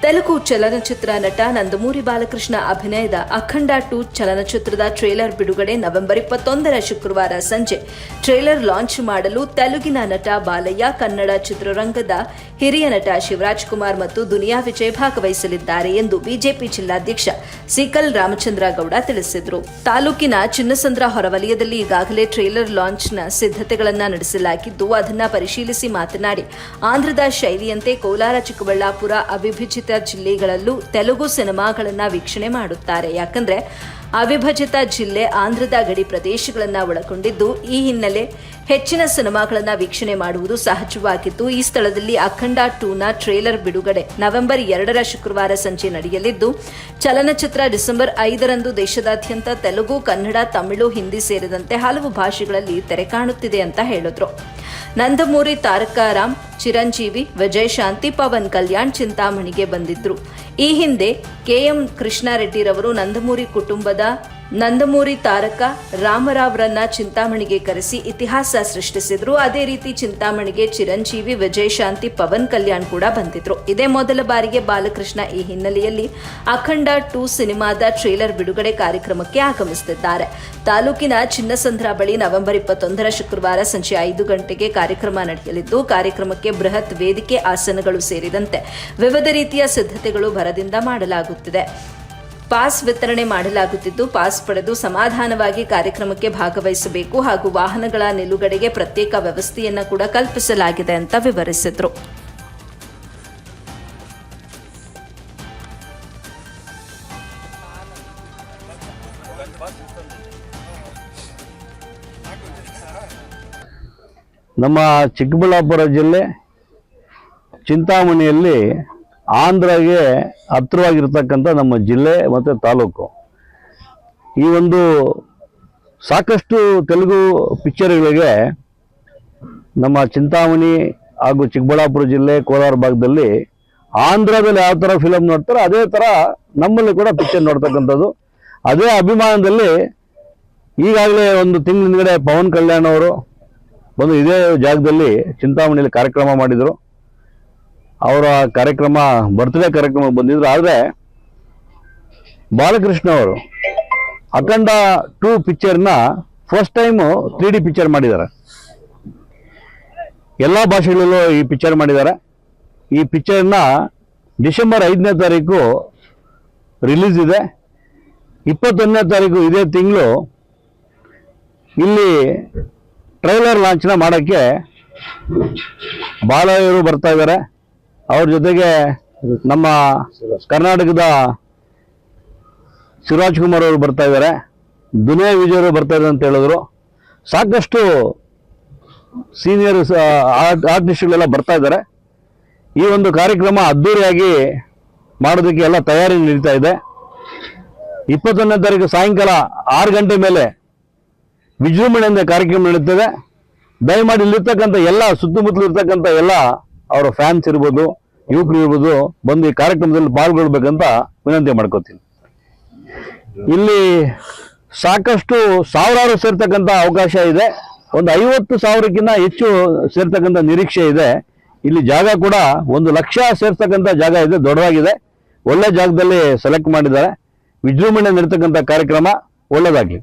ತೆಲುಗು ಚಲನಚಿತ್ರ ನಟ ನಂದಮೂರಿ ಬಾಲಕೃಷ್ಣ ಅಭಿನಯದ ಅಖಂಡ 2 ಚಲನಚಿತ್ರದ ಟ್ರೇಲರ್ ಬಿಡುಗಡೆ ನವೆಂಬರ್ 21ರ ಶುಕ್ರವಾರ ಸಂಜೆ ಟ್ರೇಲರ್ ಲಾಂಚ್ ಮಾಡಲು ತೆಲುಗಿನ ನಟ ಬಾಲಯ್ಯ, ಕನ್ನಡ ಚಿತ್ರರಂಗದ ಹಿರಿಯ ನಟ ಶಿವರಾಜ್ ಕುಮಾರ್ ಮತ್ತು ದುನಿಯಾ ವಿಜಯ್ ಭಾಗವಹಿಸಲಿದ್ದಾರೆ ಎಂದು ಬಿಜೆಪಿ ಜಿಲ್ಲಾಧ್ಯಕ್ಷ ಸಿಕಲ್ ರಾಮಚಂದ್ರ ಗೌಡ ತಿಳಿಸಿದರು. ತಾಲೂಕಿನ ಚಿನ್ನಸಂದ್ರ ಹೊರವಲಯದಲ್ಲಿ ಈಗಾಗಲೇ ಟ್ರೇಲರ್ ಲಾಂಚ್ನ ಸಿದ್ಧತೆಗಳನ್ನು ನಡೆಸಲಾಗಿದ್ದು, ಅದನ್ನು ಪರಿಶೀಲಿಸಿ ಮಾತನಾಡಿ, ಆಂಧ್ರದ ಶೈಲಿಯಂತೆ ಕೋಲಾರ, ಚಿಕ್ಕಬಳ್ಳಾಪುರ ಅವಿಭಜಿತ ಜಿಲ್ಲೆಗಳಲ್ಲೂ ತೆಲುಗು ಸಿನಿಮಾಗಳನ್ನ ವೀಕ್ಷಣೆ ಮಾಡುತ್ತಾರೆ. ಯಾಕಂದ್ರೆ ಅವಿಭಜಿತ ಜಿಲ್ಲೆ ಆಂಧ್ರದ ಗಡಿ ಪ್ರದೇಶಗಳನ್ನ ಒಳಗೊಂಡಿದ್ದು, ಈ ಹಿನ್ನೆಲೆ ಹೆಚ್ಚಿನ ಸಿನಿಮಾಗಳನ್ನ ವೀಕ್ಷಣೆ ಮಾಡುವುದು ಸಹಜವಾಗಿದ್ದು, ಈ ಸ್ಥಳದಲ್ಲಿ ಅಖಂಡ 2ನ ಟ್ರೇಲರ್ ಬಿಡುಗಡೆ ನವೆಂಬರ್ 2ರ ಶುಕ್ರವಾರ ಸಂಜೆ ನಡೆಯಲಿದ್ದು, ಚಲನಚಿತ್ರ ಡಿಸೆಂಬರ್ 5ರಂದು ದೇಶದಾದ್ಯಂತ ತೆಲುಗು, ಕನ್ನಡ, ತಮಿಳು, ಹಿಂದಿ ಸೇರಿದಂತೆ ಹಲವು ಭಾಷೆಗಳಲ್ಲಿ ತೆರೆ ಕಾಣುತ್ತಿದೆ ಅಂತ ಹೇಳಿದ್ರು. ನಂದಮೂರಿ ತಾರಕ ರಾಮ್, ಚಿರಂಜೀವಿ, ವಿಜಯ್ ಶಾಂತಿ, ಪವನ್ ಕಲ್ಯಾಣ್ ಚಿಂತಾಮಣಿಗೆ ಬಂದಿದ್ರು. ಈ ಹಿಂದೆ ಕೆಎಂ ಕೃಷ್ಣಾರೆಡ್ಡಿರವರು ನಂದಮೂರಿ ಕುಟುಂಬದ ನಂದಮೂರಿ ತಾರಕ ರಾಮರಾವ್ರನ್ನ ಚಿಂತಾಮಣಿಗೆ ಕರೆಸಿ ಇತಿಹಾಸ ಸೃಷ್ಟಿಸಿದ್ರು. ಅದೇ ರೀತಿ ಚಿಂತಾಮಣಿಗೆ ಚಿರಂಜೀವಿ, ವಿಜಯ್ ಶಾಂತಿ, ಪವನ್ ಕಲ್ಯಾಣ್ ಕೂಡ ಬಂದಿದ್ರು. ಇದೇ ಮೊದಲ ಬಾರಿಗೆ ಬಾಲಕೃಷ್ಣ ಈ ಹಿನ್ನೆಲೆಯಲ್ಲಿ ಅಖಂಡ 2 ಸಿನಿಮಾದ ಟ್ರೇಲರ್ ಬಿಡುಗಡೆ ಕಾರ್ಯಕ್ರಮಕ್ಕೆ ಆಗಮಿಸುತ್ತಿದ್ದಾರೆ. ತಾಲೂಕಿನ ಚಿನ್ನಸಂದ್ರ ಬಳಿ ನವೆಂಬರ್ 21ರ ಶುಕ್ರವಾರ ಸಂಜೆ 5 ಗಂಟೆಗೆ ಕಾರ್ಯಕ್ರಮ ನಡೆಯಲಿದ್ದು, ಕಾರ್ಯಕ್ರಮಕ್ಕೆ ಬೃಹತ್ ವೇದಿಕೆ, ಆಸನಗಳು ಸೇರಿದಂತೆ ವಿವಿಧ ರೀತಿಯ ಸಿದ್ಧತೆಗಳು ಭರದಿಂದ ಮಾಡಲಾಗುತ್ತಿದೆ. ಪಾಸ್ ವಿತರಣೆ ಮಾಡಲಾಗುತ್ತಿದ್ದು, ಪಾಸ್ ಪಡೆದು ಸಮಾಧಾನವಾಗಿ ಕಾರ್ಯಕ್ರಮಕ್ಕೆ ಭಾಗವಹಿಸಬೇಕು ಹಾಗೂ ವಾಹನಗಳ ನಿಲುಗಡೆಗೆ ಪ್ರತ್ಯೇಕ ವ್ಯವಸ್ಥೆಯನ್ನು ಕೂಡ ಕಲ್ಪಿಸಲಾಗಿದೆ ಅಂತ ವಿವರಿಸಿದರು. ನಮ್ಮ ಚಿಕ್ಕಬಳ್ಳಾಪುರ ಜಿಲ್ಲೆ ಚಿಂತಾಮಣಿಯಲ್ಲಿ ಆಂಧ್ರಗೆ ಹತ್ತಿರವಾಗಿರ್ತಕ್ಕಂಥ ನಮ್ಮ ಜಿಲ್ಲೆ ಮತ್ತು ತಾಲೂಕು, ಈ ಒಂದು ಸಾಕಷ್ಟು ತೆಲುಗು ಪಿಕ್ಚರ್ಗಳಿಗೆ ನಮ್ಮ ಚಿಂತಾಮಣಿ ಹಾಗೂ ಚಿಕ್ಕಬಳ್ಳಾಪುರ ಜಿಲ್ಲೆ, ಕೋಲಾರ ಭಾಗದಲ್ಲಿ ಆಂಧ್ರದಲ್ಲಿ ಯಾವ ಥರ ಫಿಲಮ್ ನೋಡ್ತಾರೋ ಅದೇ ಥರ ನಮ್ಮಲ್ಲಿ ಕೂಡ ಪಿಕ್ಚರ್ ನೋಡ್ತಕ್ಕಂಥದ್ದು. ಅದೇ ಅಭಿಮಾನದಲ್ಲಿ ಈಗಾಗಲೇ ಒಂದು ತಿಂಗಳ ಹಿಂದ್ಗಡೆ ಪವನ್ ಕಲ್ಯಾಣ್ ಅವರು ಬಂದು ಇದೇ ಜಾಗದಲ್ಲಿ ಚಿಂತಾಮಣಿಯಲ್ಲಿ ಕಾರ್ಯಕ್ರಮ ಮಾಡಿದರು. ಅವರ ಕಾರ್ಯಕ್ರಮ ಬರ್ತ್ಡೇ ಕಾರ್ಯಕ್ರಮ ಬಂದಿದ್ರು. ಆದರೆ ಬಾಲಕೃಷ್ಣ ಅವರು ಅಖಂಡ 2 ಪಿಕ್ಚರ್ನ ಫಸ್ಟ್ ಟೈಮು 3D ಪಿಕ್ಚರ್ ಮಾಡಿದ್ದಾರೆ. ಎಲ್ಲ ಭಾಷೆಗಳಲ್ಲೂ ಈ ಪಿಕ್ಚರ್ ಮಾಡಿದ್ದಾರೆ. ಈ ಪಿಕ್ಚರ್ನ ಡಿಸೆಂಬರ್ 5ನೇ ತಾರೀಕು ರಿಲೀಸ್ ಇದೆ. 21ನೇ ತಾರೀಕು ಇದೇ ತಿಂಗಳು ಇಲ್ಲಿ ಟ್ರೈಲರ್ ಲಾಂಚ್ನ ಮಾಡೋಕ್ಕೆ ಬಾಲಯ್ಯರು ಬರ್ತಾ ಇದ್ದಾರೆ. ಅವ್ರ ಜೊತೆಗೆ ನಮ್ಮ ಕರ್ನಾಟಕದ ಶಿವರಾಜ್ ಕುಮಾರ್ ಅವರು ಬರ್ತಾ ಇದ್ದಾರೆ, ದುನಿಯಾ ವಿಜಯ್ ಅವರು ಬರ್ತಾ ಇದ್ದಾರೆ ಅಂತ ಹೇಳಿದ್ರು. ಸಾಕಷ್ಟು ಸೀನಿಯರ್ ಆರ್ಟಿಸ್ಟ್ಗಳೆಲ್ಲ ಬರ್ತಾ ಇದ್ದಾರೆ. ಈ ಒಂದು ಕಾರ್ಯಕ್ರಮ ಅದ್ದೂರಿಯಾಗಿ ಮಾಡೋದಕ್ಕೆ ಎಲ್ಲ ತಯಾರಿ ನಡೀತಾ ಇದೆ. 21ನೇ ತಾರೀಕು ಸಾಯಂಕಾಲ 6 ಗಂಟೆ ಮೇಲೆ ವಿಜೃಂಭಣೆಯಿಂದ ಕಾರ್ಯಕ್ರಮ ನಡೀತದೆ. ದಯಮಾಡಿ ಇಲ್ಲಿರ್ತಕ್ಕಂಥ ಎಲ್ಲ ಸುತ್ತಮುತ್ತಲು ಇರ್ತಕ್ಕಂಥ ಎಲ್ಲ ಅವರ ಫ್ಯಾನ್ಸ್ ಇರ್ಬೋದು, ಯುವಕರು ಇರ್ಬೋದು, ಬಂದು ಈ ಕಾರ್ಯಕ್ರಮದಲ್ಲಿ ಪಾಲ್ಗೊಳ್ಬೇಕಂತ ವಿನಂತಿ ಮಾಡ್ಕೋತೀನಿ. ಇಲ್ಲಿ ಸಾಕಷ್ಟು ಸಾವಿರಾರು ಸೇರ್ತಕ್ಕಂಥ ಅವಕಾಶ ಇದೆ. ಒಂದು 50,000ಕ್ಕಿಂತ ಹೆಚ್ಚು ಸೇರ್ತಕ್ಕಂಥ ನಿರೀಕ್ಷೆ ಇದೆ. ಇಲ್ಲಿ ಜಾಗ ಕೂಡ 1,00,000 ಸೇರ್ತಕ್ಕಂಥ ಜಾಗ ಇದೆ, ದೊಡ್ಡದಾಗಿದೆ. ಒಳ್ಳೆ ಜಾಗದಲ್ಲಿ ಸೆಲೆಕ್ಟ್ ಮಾಡಿದ್ದಾರೆ. ವಿಜೃಂಭಣೆ ನಡೀತಕ್ಕಂಥ ಕಾರ್ಯಕ್ರಮ ಒಳ್ಳೆಯದಾಗಲಿ.